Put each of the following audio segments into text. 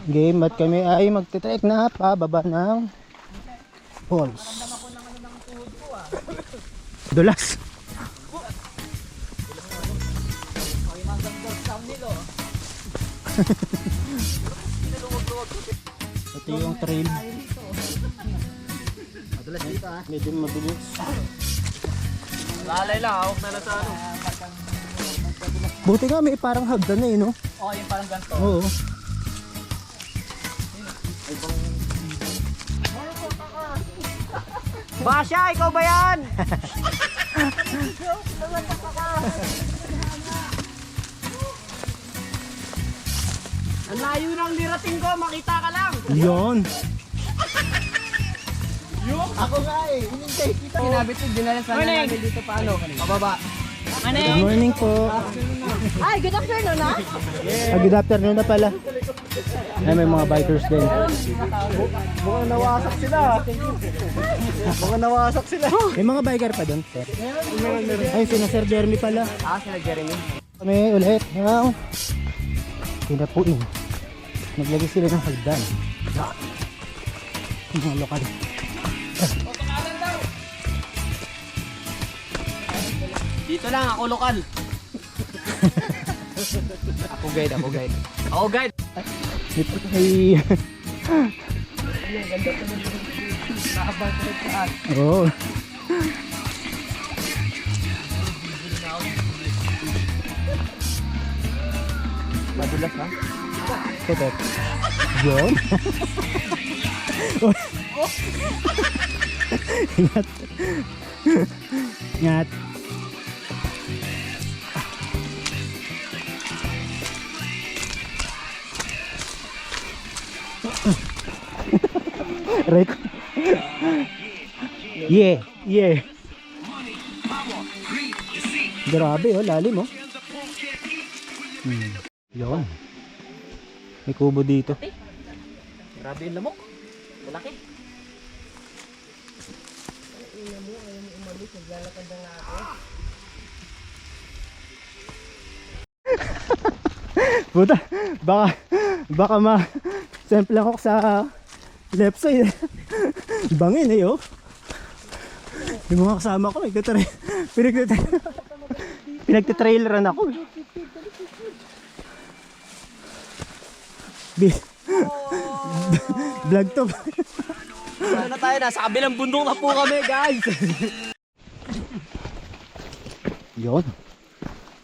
game at kami ay magte-trek na pababa ng falls. Dulas. Ito yung trail. Madulas dito ah. Medyo mabilis. Lalay lang, hawak na sa ano. Buti nga may parang hagdan na eh, no? Oo, yung parang ganito. Oo. Basya, ikaw ba yan? Ang layo ng nirating ko, makita ka lang. Yun. Ako nga eh, hinintay kita. Sinabit ko, dinala sana natin dito paano? Mababa. Good morning po. Ay, good afternoon ha? Good afternoon na pala. Ay, may mga bikers din. Mukhang nawasak sila. Mukhang nawasak sila. May mga biker pa doon, sir. Ay, sina Sir Jeremy pala. Ah, sila Jeremy. Kami ulit ng Kinapuin. Naglagay sila ng hagdan. Yung mga lokal. Dito lang, ako lokal. Ako guide, ako guide. Ako guide. Dito ay... Oo. Madulas ha? Ito. Yun. Ingat. Ingat. Right. Yeah, yeah. Grabe oh, lalim oh. Yun. May kubo dito. Grabe yung lamok. Malaki. Puta, baka sample ako sa left side. Bangin eh oh. Yung mga kasama ko pinagtitrail run ako eh. Vlog to. Ano na tayo? Nasa kabilang bundok na po kami guys. Yun.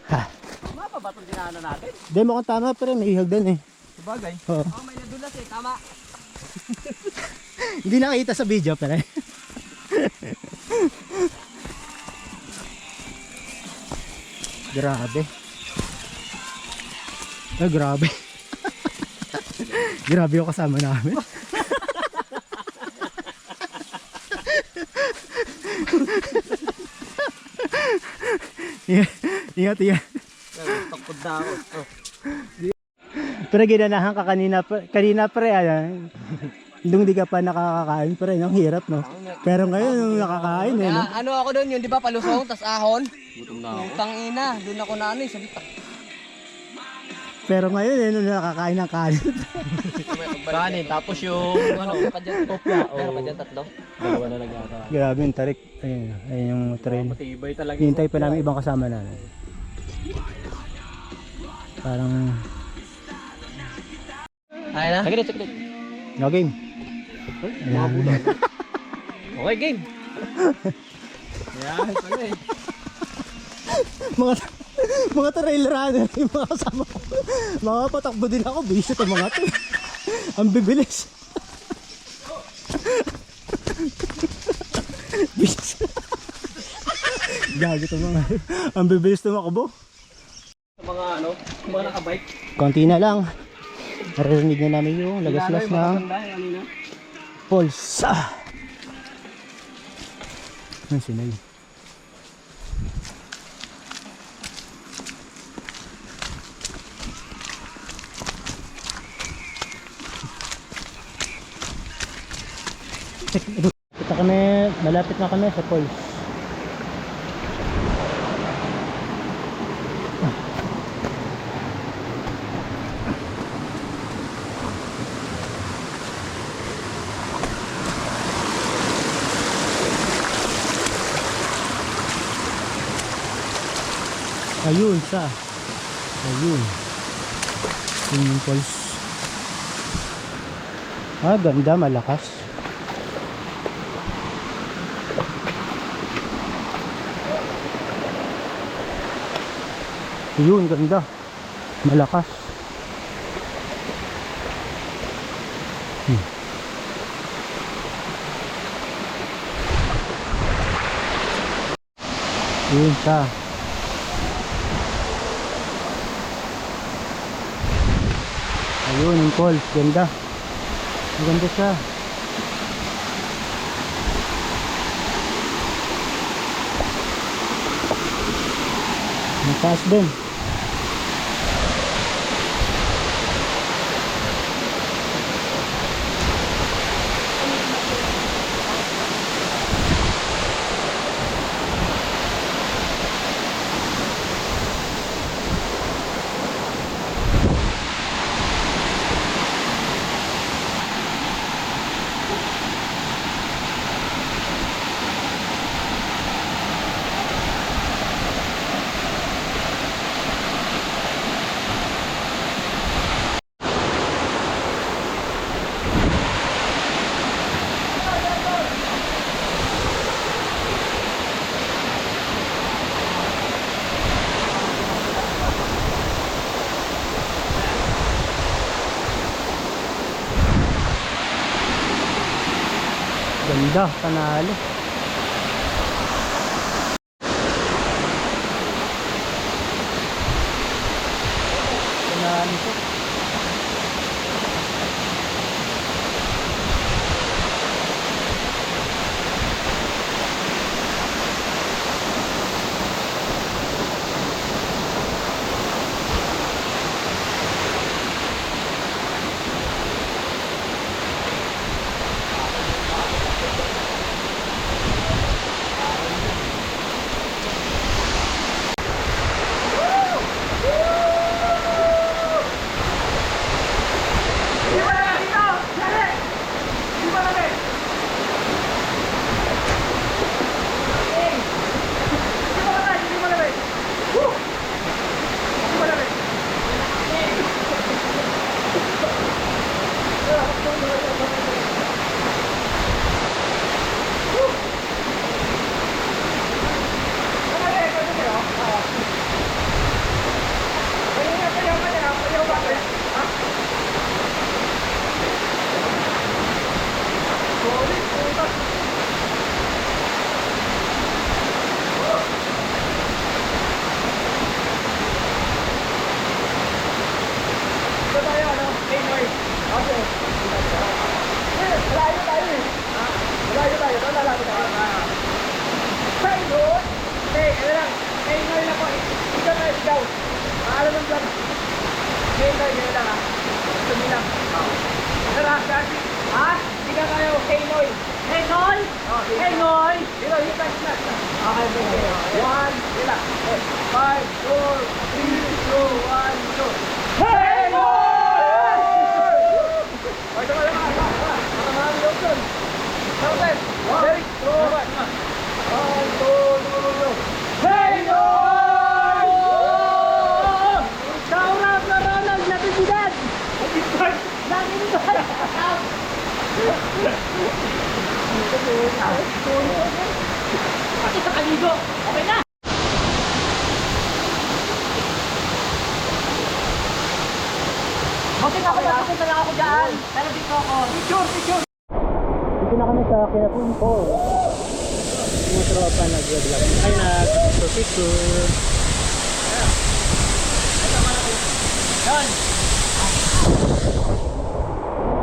Tama pa ba itong dinaanan natin? Hindi mo kung tama pero may hagdan eh. Sabagay. Oo. Oh, may nadulas eh. Tama. Hindi nakita sa video pero grabe. Ah, grabe. Grabe yung kasama namin. Ingat, ingat. Takot na ako. Oh. Pero ginanahan ka kanina pre, nung di ka pa nakakakain pre, ang hirap no. Pero ngayon nung nakakain eh, no? Ano ako doon yun, di ba palusong, tas ahon? Gutom na ako. Utang ina, doon ako na ano eh, sabi Pero ngayon eh, nung nakakain ng kanin. kanin, tapos yung ano, pa dyan, kopya. Meron pa dyan tatlo? Dalawa na lang yata. Grabe yung tarik. Ayun yung trail. Matibay talaga. Hintay pa namin ibang kasama namin. Parang... Ay na? Saglit, saglit. No game. Ayan. Okay, game. Yan, pala eh. mga trail runner yung mga kasama ko. Mga patakbo din ako, bisit ang mga to. Ang bibilis. Bilis. Gago to mga. Ang bibilis tumakbo. Sa mga ano, mga nakabike. Konti na lang. Narinig na namin yung lagas-las ng falls. Ano sinay? Kita kami, malapit na kami sa falls. Ayun siya. Ayun. Swimming falls. Ah, ganda, malakas. Ayun, ganda. Malakas. Ayun siya. Ayun, yung falls. Ganda. Maganda siya. Mataas din. Ganda, panalo. Panalo siya. Dito na kami sa Kinapun Falls. Mga tropa nag-vlog. Ay, nag-picture.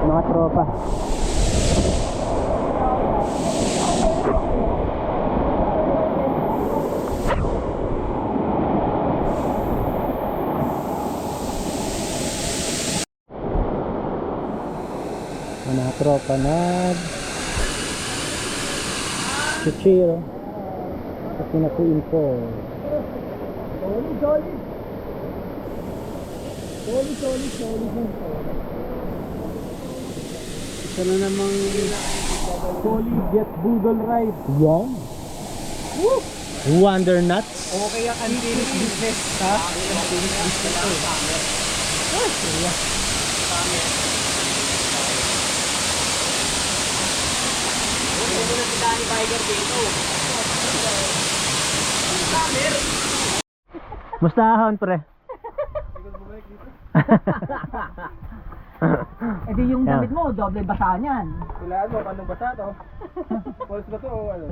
Mga tropa. Mga tropa Chichiro sa Kinapun Falls. Isa na namang Poly Jet Boodle Ride. Yan. Woo! Wonder Nuts. Okay ang unfinished business. Ha? Unfinished business to. Mustahon pre. Eh di yung damit mo, doble basa niyan. Kailangan mo, anong basa to? False ba to o ano?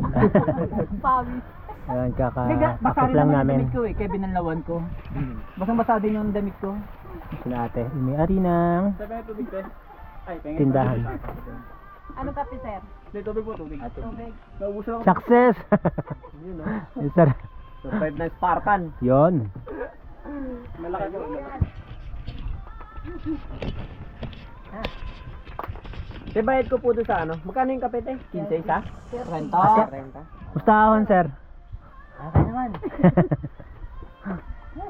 Pawis. Ayan, Basa kaka-akit rin lang naman yung namin. damit ko eh, kaya binanlawan ko. Basang-basa din yung damit ko. Sila ate, may-ari ng Sabi nga tubig te. Ay, pengen. tindahan. Ano kape, sir? Hindi, tubig po, tubig. Tubig. Naubusan ako. Success! Yun no? Yes, sir. Survive na Spartan. Yun. Malaki po. Bayad ko po doon sa ano. Magkano yung kape, 15 isa? Renta. Asa? Renta. Mustahon sir. Okay naman.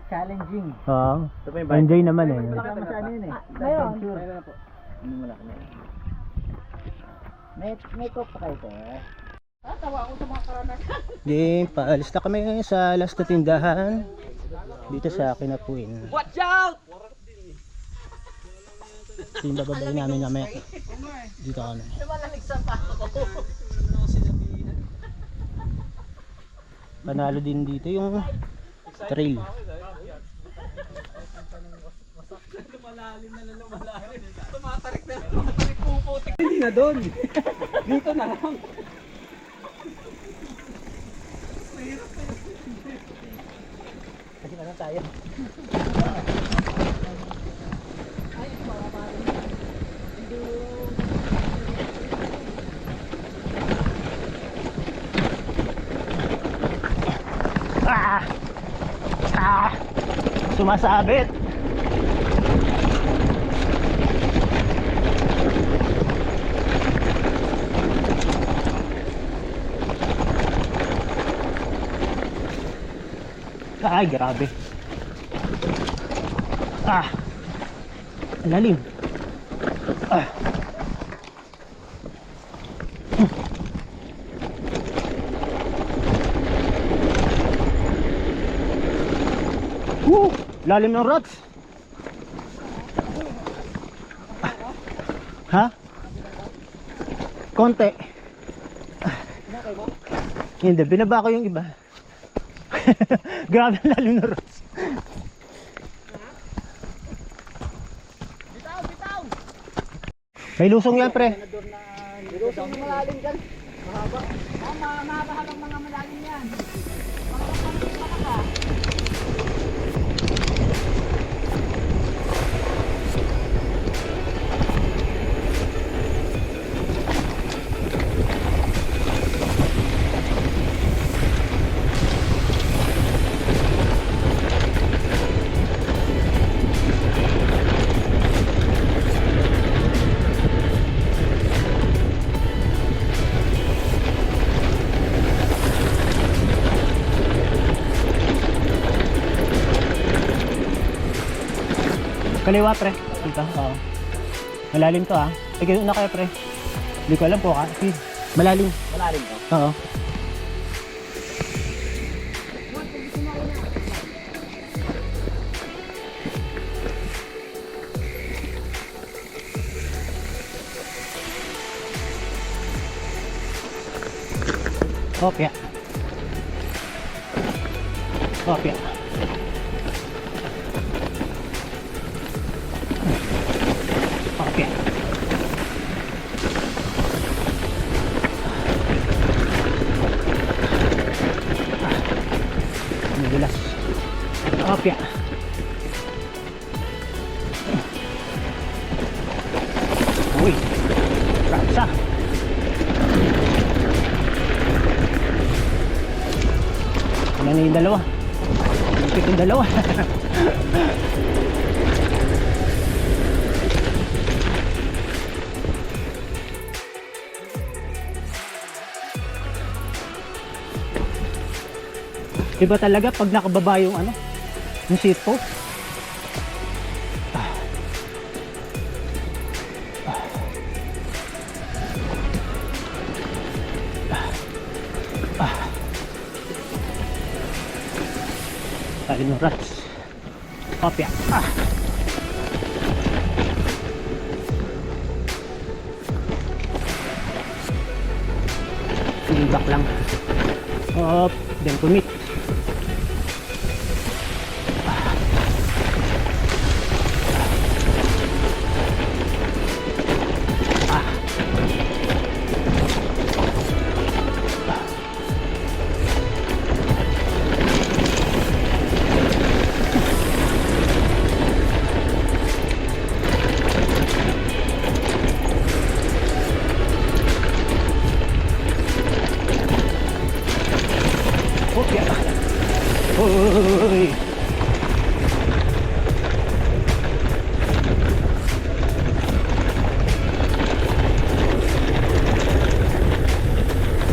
Challenging. Oo. Ito pa yung bayad. Enjoy naman eh. Kasama sa ano yun eh. Mayroon. Adventure. Ayun na po. Ano mo lang. May coke pa kayo sir. Di, paalis na kami sa last na tindahan. Dito sa Kinapuin. Watch out! Ito yung bababay namin mamaya. Dito kami. Malamig sa pa ko. Panalo din dito yung trail. Hindi na doon. Dito na lang. Kasi ano tayo? Ah! Ah! Sumasabit! Ay, grabe. Ah! Ang lalim. Ah! Woo! Lalim ng rocks. Ha? Konti. Hindi, binaba ko yung iba. Grabe ang lalim ng rocks. May lusong yan, pre. Lusong yung malalim dyan. Mahaba. Mahaba-habang mga malalim yan. Kaliwa, pre. Dito, oo. Malalim to, ah. Sige, una kayo, pre. Hindi ko alam po, ha. Malalim. Malalim to. Oo. Kopya. Kopya. Kopya. Nadulas. Kopya. Uy. Raksa. Ano na yung dalawa? Ikit yung dalawa. Iba talaga pag nakababa yung ano, yung seat post. Lalim ng rats. Opya. Back lang. Up, then commit. Uy.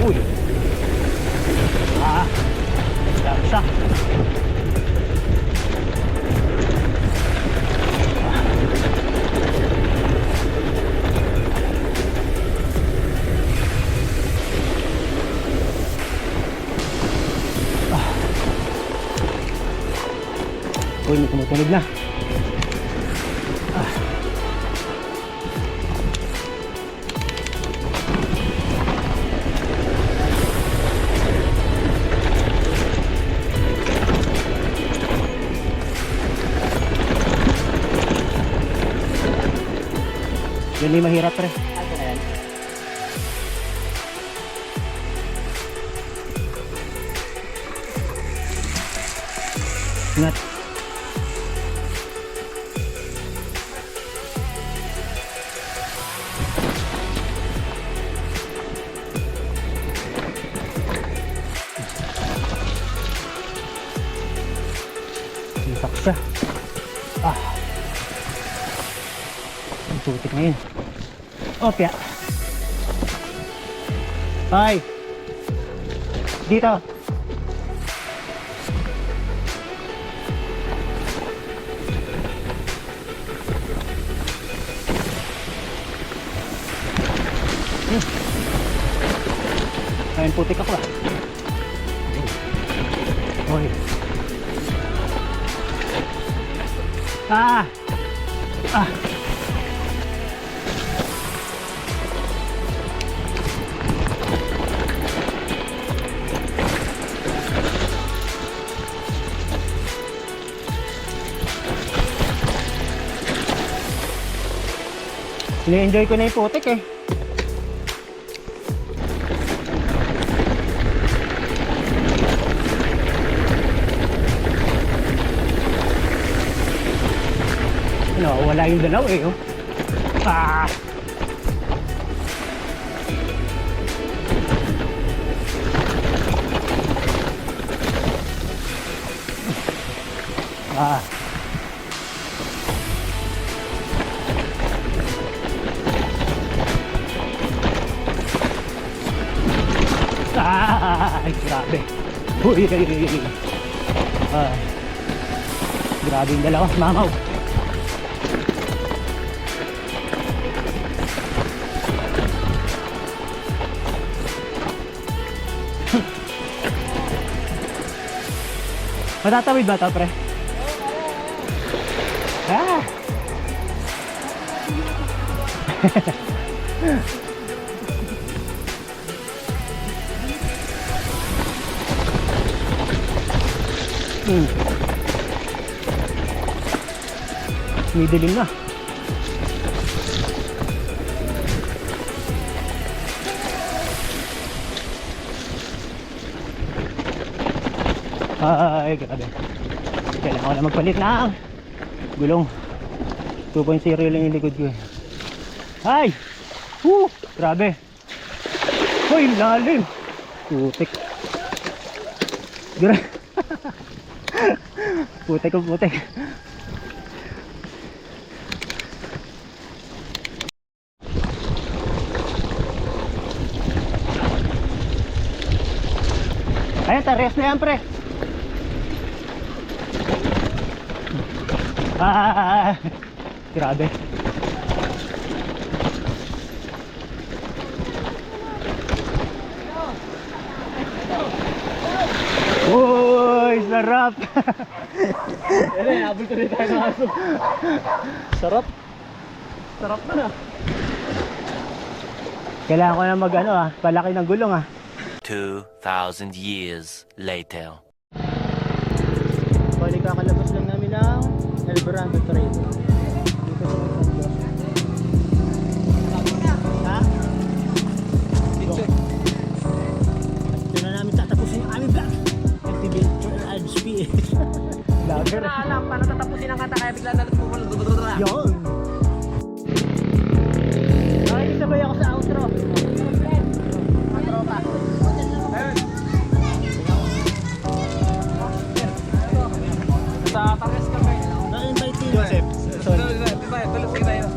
Uy. Daksa. Uy, may tumutunog na. Yan yung mahirap pre. Ano na yan? Ingat. Isak siya. Ang tutik na yun. Opya. Ay. Dito. Ayun, putik ako Oy. Ini-enjoy ko na yung putik eh. Wala yung dalaw eh. Oh. Ay, grabe. Uy. Grabe yung dalawa, mamaw. Matatawid ba ito, pre? Midilim na. Ay, grabe. Kailangan ko na magpalit ng gulong. 2.0 lang yung likod ko. Ay! Grabe. Uy, lalim. Putik. Grabe. Putik ko, putik. Ayan, tares na yan, pre. Grabe. Uy, sarap. Habol tuloy tayo ng aso. Sarap. Sarap na. Kailangan ko na mag ano palaki ng gulong 2,000 years later. Balik kakalabas lang namin ng El Burando Trail. Dito sa ha? Dito na namin tatapusin yung aming vlog. Activate Trail RSP. Vlogger. Na alam, paano tatapusin ang kata kaya bigla na lang Yun. Okay, sabay ako sa outro. Sa Tares kami. Na-invite si Joseph. Tuloy tayo.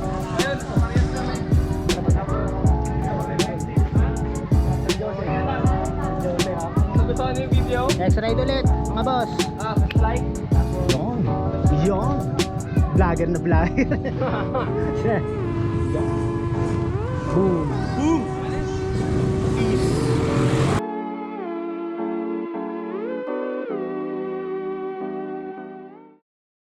Nagustuhan niyo yung video? Next ride ulit, mga boss. Like. Yun. Yun. Vlogger na vlogger. Boom. Boom.